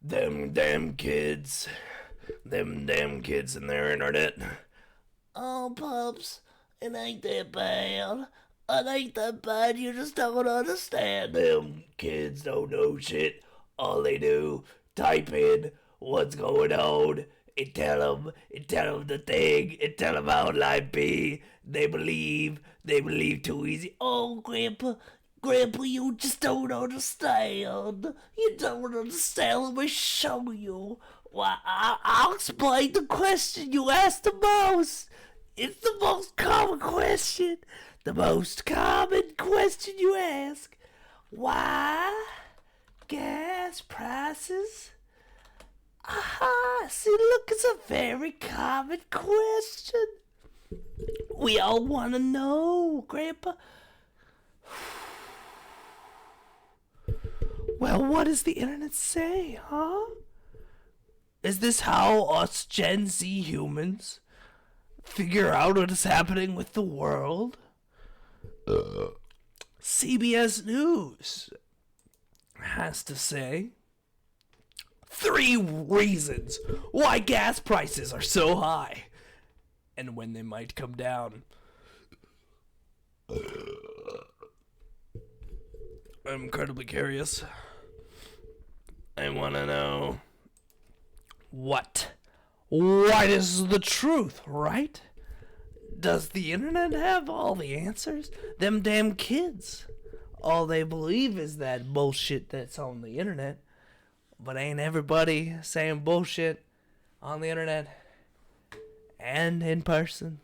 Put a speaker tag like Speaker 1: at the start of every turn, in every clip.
Speaker 1: Them damn kids. Them damn kids and their internet.
Speaker 2: Oh, Pops, it ain't that bad. It ain't that bad, you just don't understand.
Speaker 1: Them kids don't know shit. All they do, type in what's going on. It tell them the thing. It tell them how life be. They believe too easy.
Speaker 2: Oh, Grandpa, you just don't understand. You don't understand. Let me show you. Why, I'll explain the question you asked the most. It's the most common question. The most common question you ask. Why gas prices? Aha, see, look, it's a very common question. We all want to know, Grandpa.
Speaker 1: Well, what does the internet say, huh? Is this how us Gen Z humans figure out what is happening with the world? CBS News has to say 3 reasons why gas prices are so high and when they might come down. I'm incredibly curious. I want to know what is the truth, right? Does the internet have all the answers? Them damn kids, all they believe is that bullshit that's on the internet. But ain't everybody saying bullshit on the internet and in person?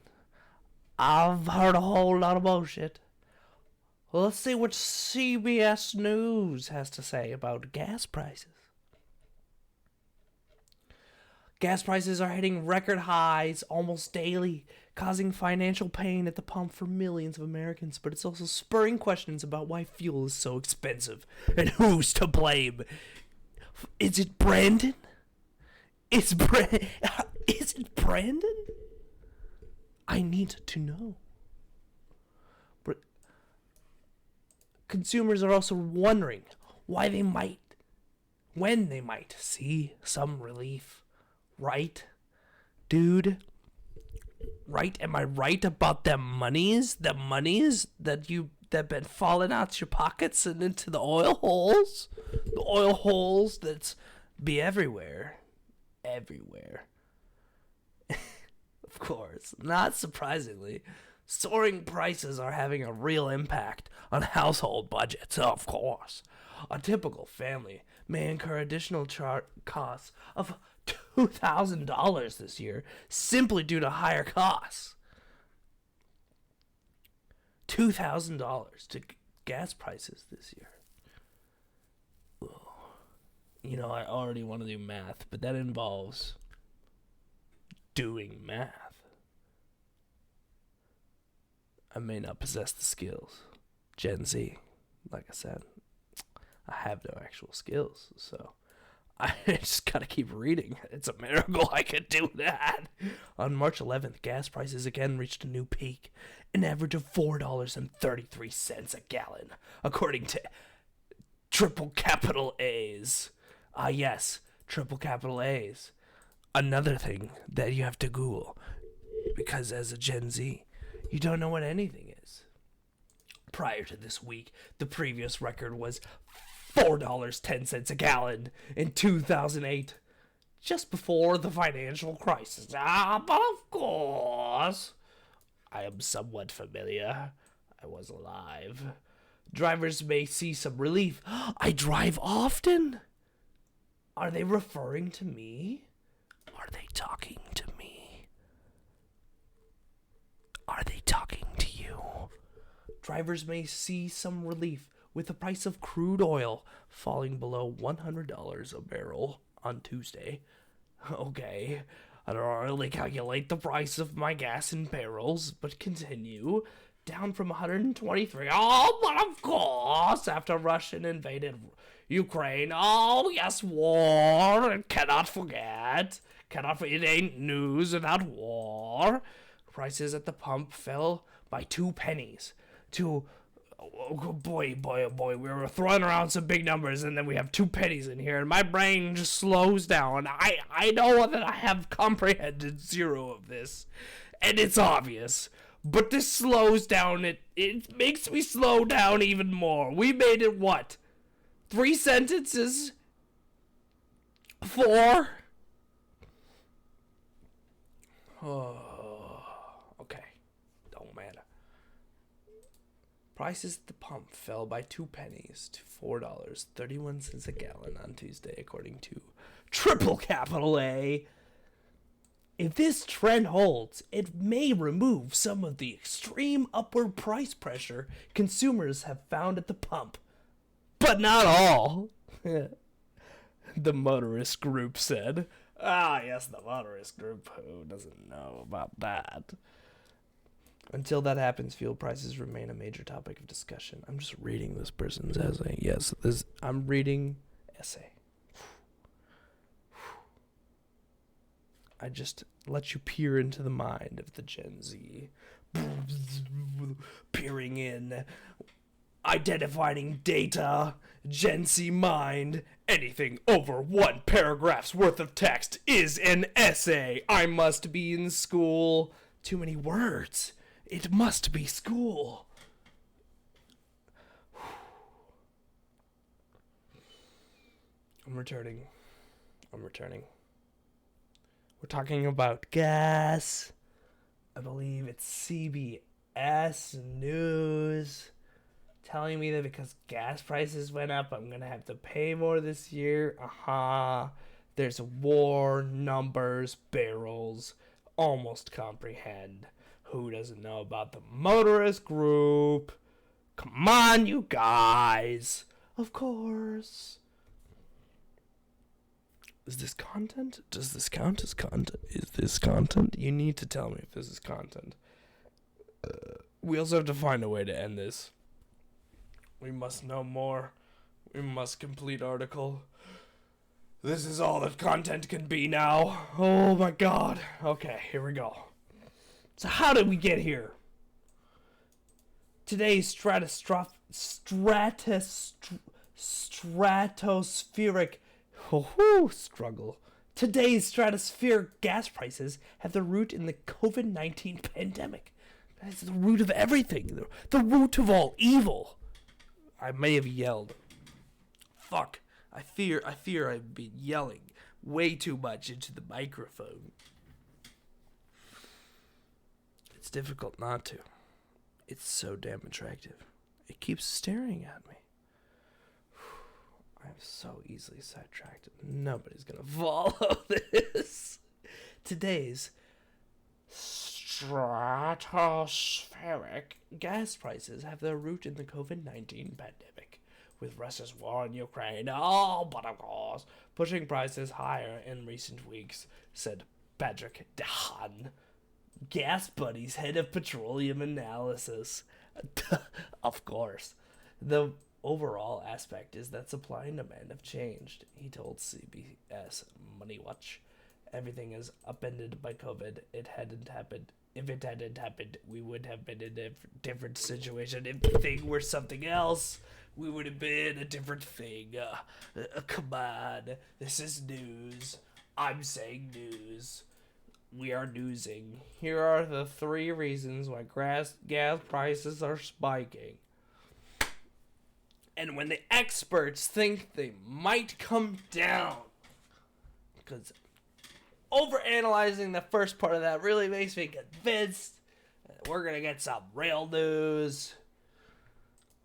Speaker 1: I've heard a whole lot of bullshit. Well, let's see what CBS News has to say about gas prices. Gas prices are hitting record highs almost daily, causing financial pain at the pump for millions of Americans. But it's also spurring questions about why fuel is so expensive and who's to blame. Is it Brandon? Is it Brandon? I need to know. But consumers are also wondering when they might see some relief. Right, dude? Right? Am I right about them monies? The monies that been falling out your pockets and into the oil holes? The oil holes that's be everywhere. Everywhere. Of course, not surprisingly, soaring prices are having a real impact on household budgets, of course. A typical family may incur additional costs of $2,000 this year simply due to higher costs. $2,000 to gas prices this year. I already want to do math, but that involves doing math. I may not possess the skills. Gen Z, like I said, I have no actual skills, so I just gotta keep reading. It's a miracle I could do that. On March 11th, gas prices again reached a new peak, an average of $4.33 a gallon, according to triple capital A's. Ah, yes, triple capital A's. Another thing that you have to Google, because as a Gen Z, you don't know what anything is. Prior to this week, the previous record was $4.10 a gallon in 2008, just before the financial crisis. But of course, I am somewhat familiar. I was alive. Drivers may see some relief. I drive often. Are they referring to me? Are they talking to me? Are they talking to you? Drivers may see some relief with the price of crude oil falling below $100 a barrel on Tuesday. Okay, I don't really calculate the price of my gas in barrels, but continue. Down from 123. Oh, but of course, after Russia invaded Ukraine. Oh, yes, war. Cannot forget. It ain't news without war. Prices at the pump fell by 2 pennies to oh boy, oh boy, we were throwing around some big numbers, and then we have 2 pennies in here, and my brain just slows down. I know that I have comprehended 0 of this, and it's obvious, but this slows down, it makes me slow down even more. We made it, what? 3 sentences? 4? Oh, okay, don't matter. Prices at the pump fell by 2 pennies to $4.31 a gallon on Tuesday, according to Triple Capital A. If this trend holds, it may remove some of the extreme upward price pressure consumers have found at the pump. But not all, the motorist group said. Ah, yes, the motorist group. Who doesn't know about that? Until that happens, fuel prices remain a major topic of discussion. I'm just reading this person's essay. Yes, I'm reading essay. I just let you peer into the mind of the Gen Z. Peering in, identifying data, Gen Z mind. Anything over 1 paragraph's worth of text is an essay. I must be in school. Too many words. It must be school. I'm returning. We're talking about gas. I believe it's CBS News telling me that because gas prices went up, I'm going to have to pay more this year. There's a war, numbers, barrels. Almost comprehend. Who doesn't know about the motorist group? Come on, you guys. Of course. Is this content? Does this count as content? Is this content? You need to tell me if this is content. We also have to find a way to end this. We must know more. We must complete article. This is all that content can be now. Oh my god. Okay, here we go. So how did we get here? Today's stratospheric struggle. Today's stratospheric gas prices have their root in the COVID-19 pandemic. That is the root of everything. The root of all evil. I may have yelled. Fuck. I fear I've been yelling way too much into the microphone. It's difficult not to. It's so damn attractive. It keeps staring at me. I'm so easily sidetracked. Nobody's gonna follow this. Today's stratospheric gas prices have their root in the COVID-19 pandemic, with Russia's war in Ukraine, but of course, pushing prices higher in recent weeks, said Patrick Dehan, Gas Buddy's head of petroleum analysis. Of course. The overall aspect is that supply and demand have changed, he told CBS Money Watch. Everything is upended by COVID. It hadn't happened. If it hadn't happened, we would have been in a different situation. If the thing were something else, we would have been a different thing. Come on. This is news. I'm saying news. We are newsing. Here are the 3 reasons why gas prices are spiking. And when the experts think they might come down, because overanalyzing the first part of that really makes me convinced we're gonna get some real news.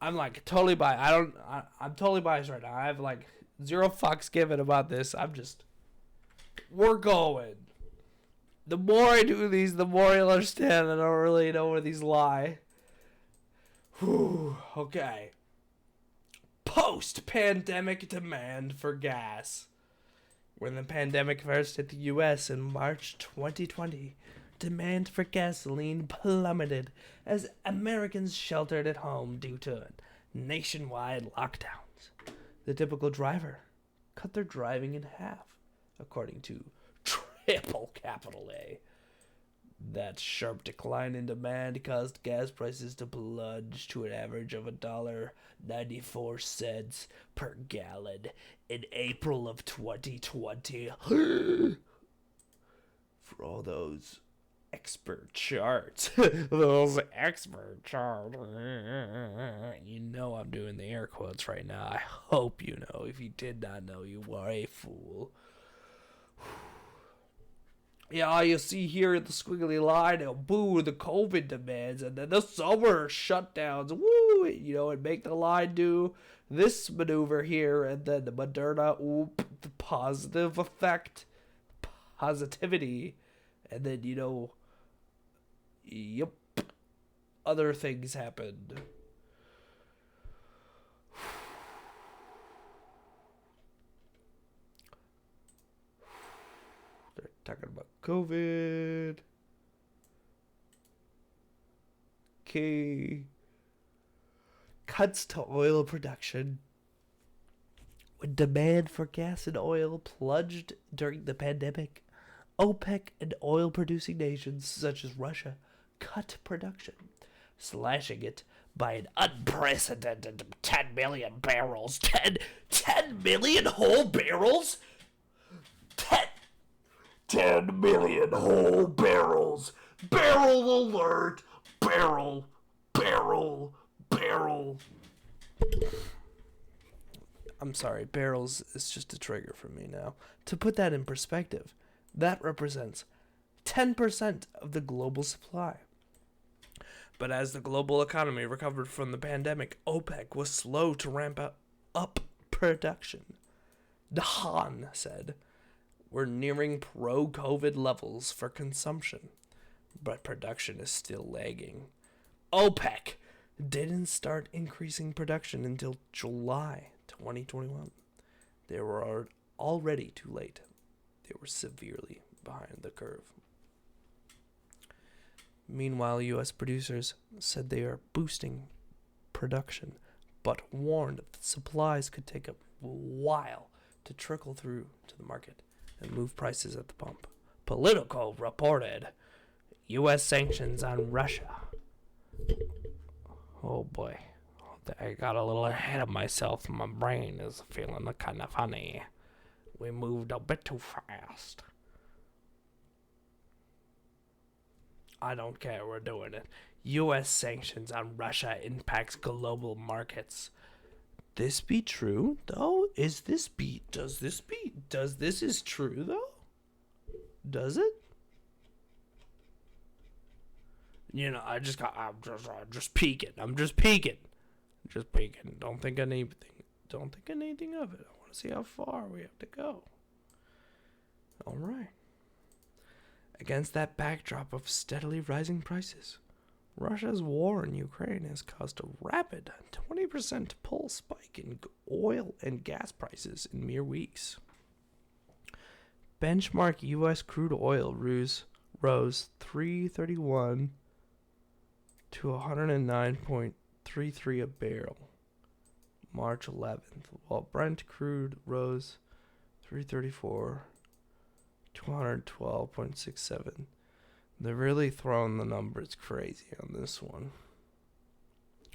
Speaker 1: I'm like totally biased. I'm totally biased right now. I have like 0 fucks given about this. We're going. The more I do these, the more you'll understand. I don't really know where these lie. Whew, okay. Post-pandemic demand for gas. When the pandemic first hit the U.S. in March 2020, demand for gasoline plummeted as Americans sheltered at home due to nationwide lockdowns. The typical driver cut their driving in half, according to Triple Capital A. That sharp decline in demand caused gas prices to plunge to an average of $1.94 per gallon in April of 2020. For all those expert charts. Those expert charts. You know I'm doing the air quotes right now. I hope you know. If you did not know, you are a fool. Yeah, you see here the squiggly line, boo, the COVID demands, and then the summer shutdowns, woo, and make the line do this maneuver here, and then the Moderna, the positive effect, positivity, and then, yep, other things happened. They're talking about COVID. Okay. Cuts to oil production. When demand for gas and oil plunged during the pandemic, OPEC and oil-producing nations such as Russia cut production, slashing it by an unprecedented 10 million barrels. 10 million whole barrels? 10 million whole barrels. Barrel alert. Barrel. I'm sorry, barrels is just a trigger for me now. To put that in perspective, that represents 10% of the global supply. But as the global economy recovered from the pandemic, OPEC was slow to ramp up production. Dahan said, "We're nearing pro-COVID levels for consumption, but production is still lagging." OPEC didn't start increasing production until July 2021. They were already too late. They were severely behind the curve. Meanwhile, U.S. producers said they are boosting production, but warned that supplies could take a while to trickle through to the market and move prices at the pump. Politico reported U.S. sanctions on Russia. Oh boy, I got a little ahead of myself. My brain is feeling kind of funny. We moved a bit too fast. I don't care, we're doing it. U.S. sanctions on Russia impacts global markets. This be true, though? Does this is true, though? Does it? I'm just peeking. I'm just peeking. Don't think anything of it. I want to see how far we have to go. All right. Against that backdrop of steadily rising prices, Russia's war in Ukraine has caused a rapid 20% pull spike in oil and gas prices in mere weeks. Benchmark U.S. crude oil rose $3.31 to 109.33 a barrel March 11th, while Brent crude rose $3.34 to 112.67. They're really throwing the numbers crazy on this one.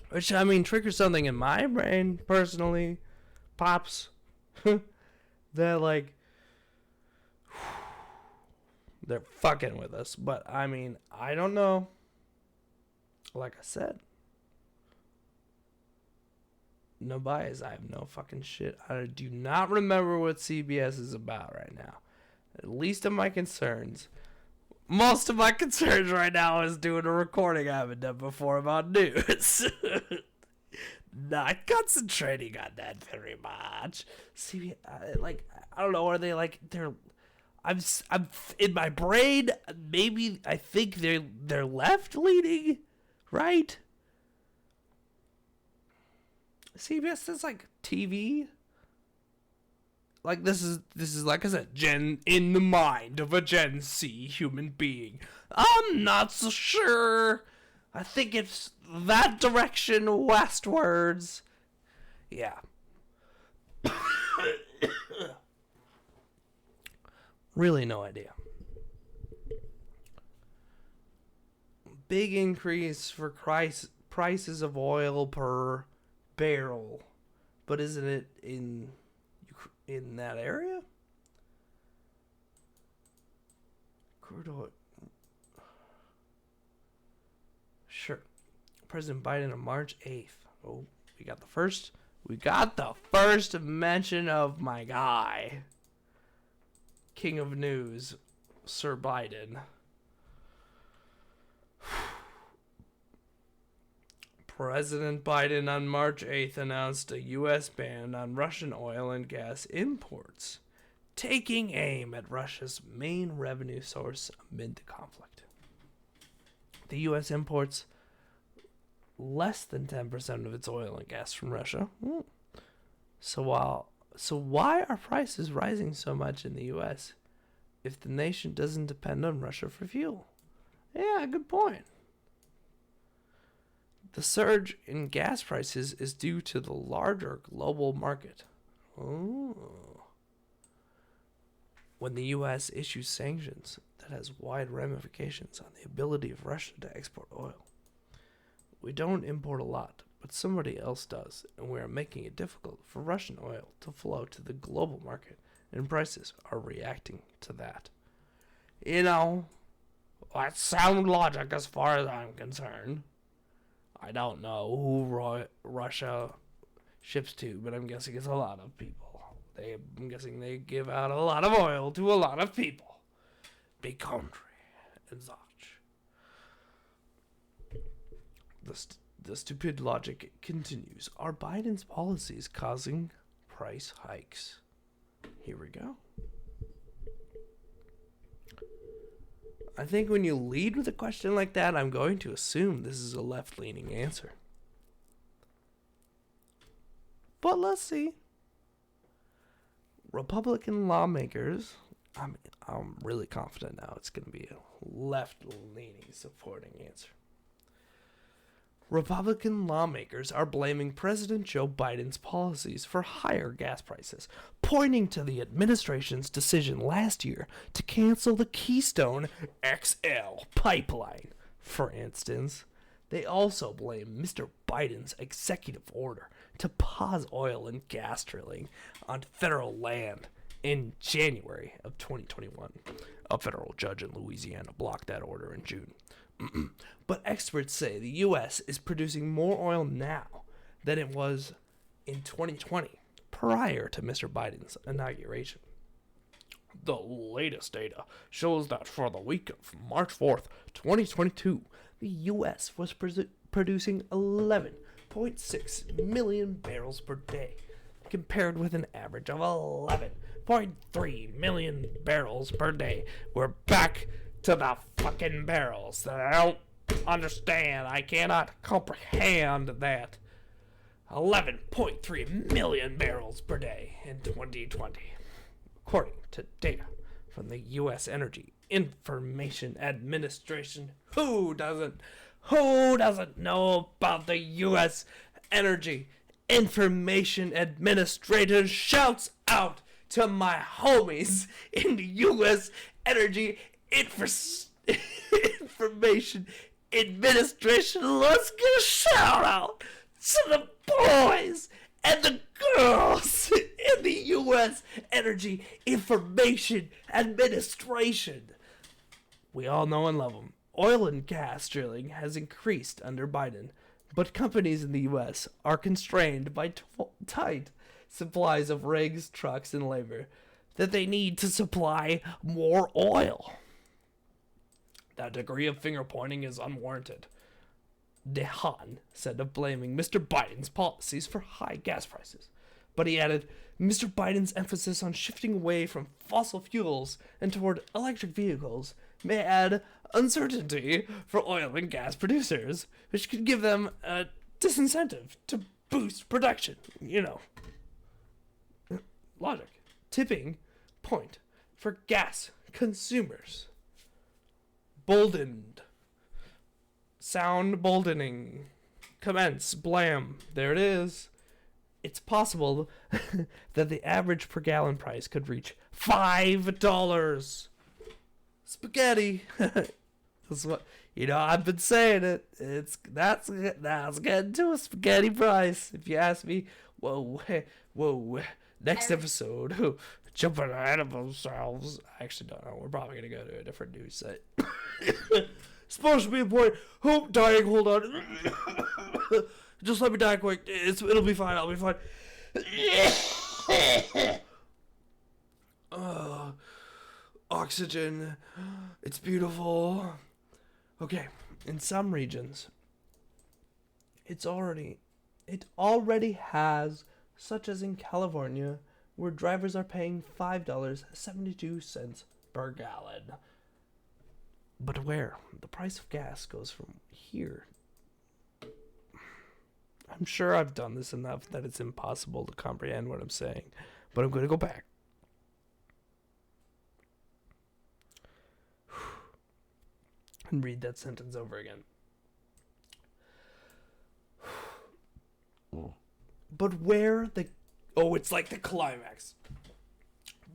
Speaker 1: Which, triggers something in my brain, personally. Pops. That, they're fucking with us. But, I don't know. Like I said. No bias. I have no fucking shit. I do not remember what CBS is about right now. At least of my concerns. Most of my concerns right now is doing a recording I haven't done before about news. Not concentrating on that very much. See, I don't know. Are they they're? I'm in my brain. Maybe I think they're left leaning, right? CBS is TV. This is like I said, in the mind of a Gen Z human being. I'm not so sure. I think it's that direction westwards. Yeah. Really no idea. big increase for prices of oil per barrel. But isn't it in that area? Crude oil. Sure. President Biden on March 8th. Oh, we got the first mention of my guy. King of News, Sir Biden. President Biden on March 8th announced a U.S. ban on Russian oil and gas imports, taking aim at Russia's main revenue source amid the conflict. The U.S. imports less than 10% of its oil and gas from Russia. So why are prices rising so much in the U.S. if the nation doesn't depend on Russia for fuel? Yeah, good point. The surge in gas prices is due to the larger global market. Oh. When the U.S. issues sanctions, that has wide ramifications on the ability of Russia to export oil. We don't import a lot, but somebody else does, and we are making it difficult for Russian oil to flow to the global market, and prices are reacting to that. That's sound logic as far as I'm concerned. I don't know who Russia ships to, but I'm guessing it's a lot of people. I'm guessing they give out a lot of oil to a lot of people. Big country and such. The stupid logic continues. Are Biden's policies causing price hikes? Here we go. I think when you lead with a question like that, I'm going to assume this is a left-leaning answer. But let's see. Republican lawmakers, I'm really confident now it's going to be a left-leaning supporting answer. Republican lawmakers are blaming President Joe Biden's policies for higher gas prices, pointing to the administration's decision last year to cancel the Keystone XL pipeline. For instance, they also blame Mr. Biden's executive order to pause oil and gas drilling on federal land in January of 2021. A federal judge in Louisiana blocked that order in June. But experts say the U.S. is producing more oil now than it was in 2020, prior to Mr. Biden's inauguration. The latest data shows that for the week of March 4th, 2022, the U.S. was producing 11.6 million barrels per day, compared with an average of 11.3 million barrels per day. We're back to the fucking barrels that I don't understand. I cannot comprehend that. 11.3 million barrels per day in 2020, according to data from the U.S. Energy Information Administration. Who doesn't know about the U.S. Energy Information Administration? Shouts out to my homies in the U.S. Energy Information Administration. Let's get a shout out to the boys and the girls in the U.S. Energy Information Administration. We all know and love them. Oil and gas drilling has increased under Biden, but companies in the U.S. are constrained by tight supplies of rigs, trucks, and labor that they need to supply more oil. That degree of finger-pointing is unwarranted, DeHaan said of blaming Mr. Biden's policies for high gas prices. But he added, Mr. Biden's emphasis on shifting away from fossil fuels and toward electric vehicles may add uncertainty for oil and gas producers, which could give them a disincentive to boost production. Logic. Tipping point for gas consumers. Boldened. Sound boldening. Commence. Blam. There it is. It's possible that the average per gallon price could reach $5. Spaghetti. That's what I've been saying it. That's getting to a spaghetti price, if you ask me. Whoa. Next episode, jumping ahead of ourselves. I actually don't know. We're probably gonna go to a different news site. Supposed to be important. Oh, dying. Hold on. Just let me die quick. It'll be fine. I'll be fine. Oxygen. It's beautiful. Okay, in some regions, it already has, such as in California, where drivers are paying $5.72 per gallon. But where the price of gas goes from here. I'm sure I've done this enough that it's impossible to comprehend what I'm saying, but I'm going to go back. And read that sentence over again. But where the... Oh, it's like the climax.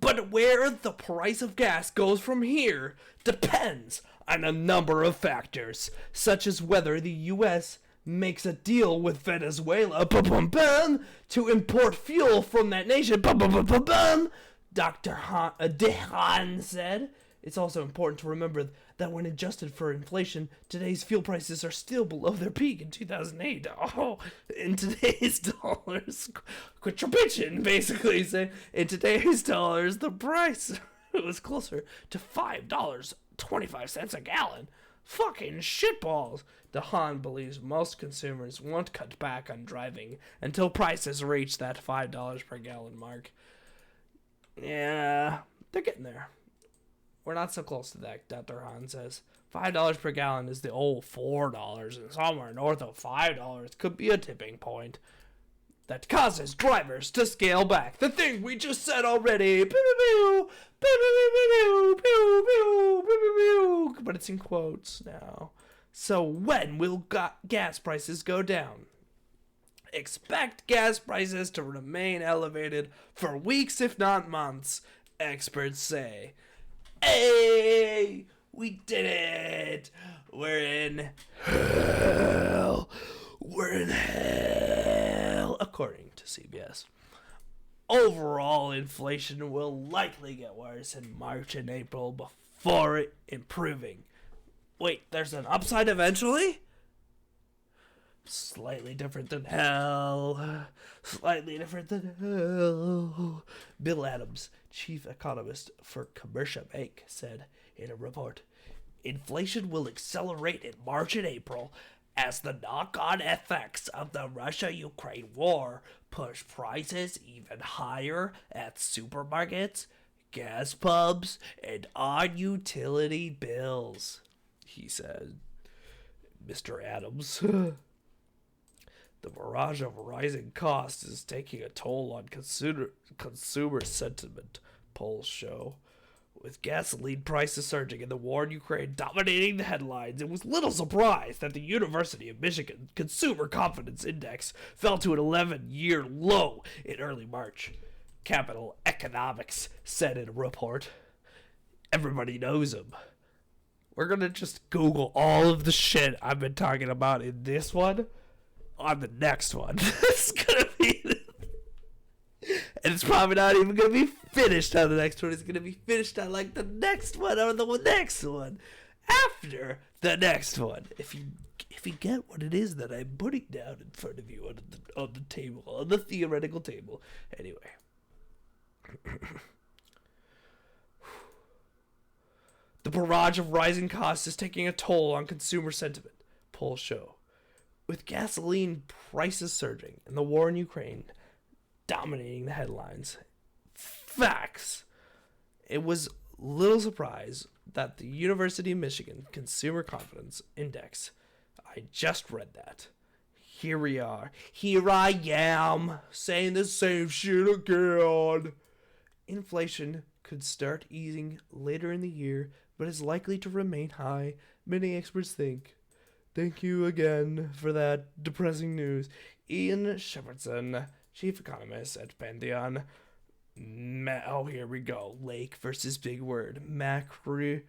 Speaker 1: But where the price of gas goes from here depends on a number of factors, such as whether the U.S. makes a deal with Venezuela to import fuel from that nation. Dr. Dehan said. It's also important to remember that when adjusted for inflation, today's fuel prices are still below their peak in 2008. Oh, in today's dollars, quit your bitching, basically saying, in today's dollars, the price was closer to $5.25 a gallon. Fucking shitballs. DeHaan believes most consumers won't cut back on driving until prices reach that $5 per gallon mark. Yeah, they're getting there. We're not so close to that, Dr. Hahn says. $5 per gallon is the old $4, and somewhere north of $5 could be a tipping point that causes drivers to scale back. The thing we just said already. But it's in quotes now. So when will gas prices go down? Expect gas prices to remain elevated for weeks, if not months, experts say. Hey, we did it. We're in hell. According to CBS. Overall, inflation will likely get worse in March and April before improving. Wait, there's an upside eventually? Slightly different than hell. Bill Adams, chief economist for Commercia Bank, said in a report, inflation will accelerate in March and April as the knock-on effects of the Russia-Ukraine war push prices even higher at supermarkets, gas pumps, and on utility bills, he said. Mr. Adams. The barrage of rising costs is taking a toll on consumer sentiment, polls show. With gasoline prices surging and the war in Ukraine dominating the headlines, it was little surprise that the University of Michigan Consumer Confidence Index fell to an 11-year low in early March. Capital Economics said in a report. Everybody knows him. We're going to just Google all of the shit I've been talking about in this one on the next one. It's gonna be, and it's probably not even gonna be finished on the next one. It's gonna be finished on like the next one or the next one after the next one. If you get what it is that I'm putting down in front of you on the table, on the theoretical table. Anyway. The barrage of rising costs is taking a toll on consumer sentiment, polls show. With gasoline prices surging and the war in Ukraine dominating the headlines. Facts. It was little surprise that the University of Michigan Consumer Confidence Index, I just read that. Here we are. Here I am, saying the same shit again. Inflation could start easing later in the year, but is likely to remain high, many experts think. Thank you again for that depressing news. Ian Shepherdson, chief economist at Pantheon. Here we go. Lake versus big word. Macroeconomics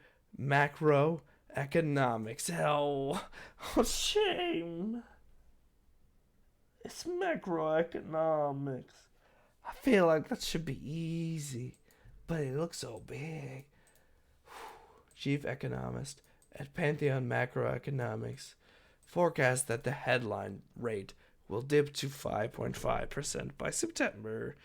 Speaker 1: economics. Oh, shame. It's macroeconomics. I feel like that should be easy, but it looks so big. Chief economist at Pantheon Macroeconomics forecasts that the headline rate will dip to 5.5% by September,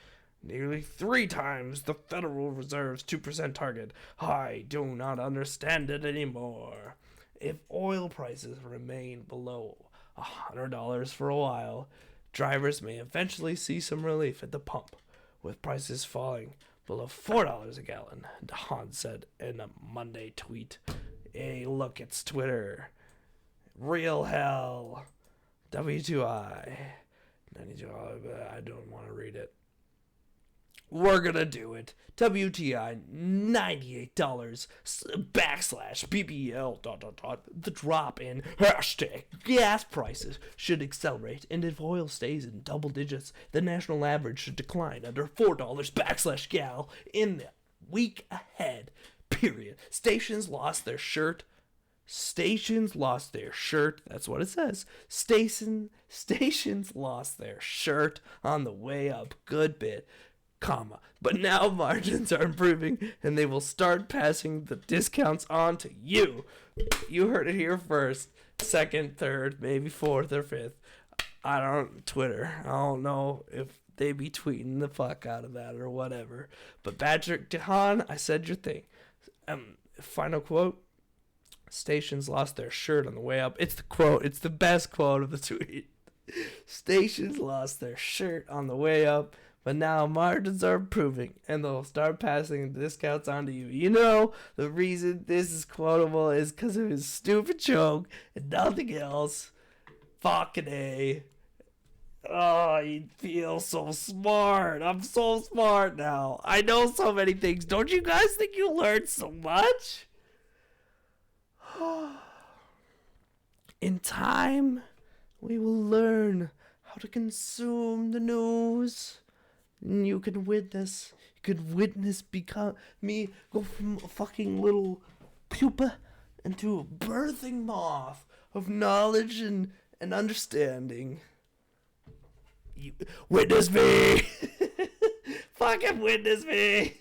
Speaker 1: nearly 3 times the Federal Reserve's 2% target. I do not understand it anymore. If oil prices remain below $100 for a while, drivers may eventually see some relief at the pump, with prices falling below $4 a gallon, Dahan said in a Monday tweet. Hey, look, it's Twitter. Real hell. W2I. 92. I don't want to read it. We're gonna do it. WTI $98 backslash BBL ... The drop in hashtag gas prices should accelerate, and if oil stays in double digits, the national average should decline under $4 backslash gal in the week ahead. Period. Stations lost their shirt. That's what it says. Stations lost their shirt on the way up good bit, comma, but now margins are improving and they will start passing the discounts on to you. You heard it here first. Second, third, maybe fourth or fifth. Twitter. I don't know if they be tweeting the fuck out of that or whatever. But Patrick Dahan, I said your thing. Final quote. Stations lost their shirt on the way up. It's the quote. It's the best quote of the tweet. Stations lost their shirt on the way up, but now margins are improving, and they'll start passing the discounts on to you. You know, the reason this is quotable is because of his stupid joke and nothing else. Fucking A. Oh, you feel so smart. I'm so smart now. I know so many things. Don't you guys think you learned so much? In time, we will learn how to consume the news. And you can witness become me go from a fucking little pupa into a birthing moth of knowledge and understanding. You witness me. Fucking witness me.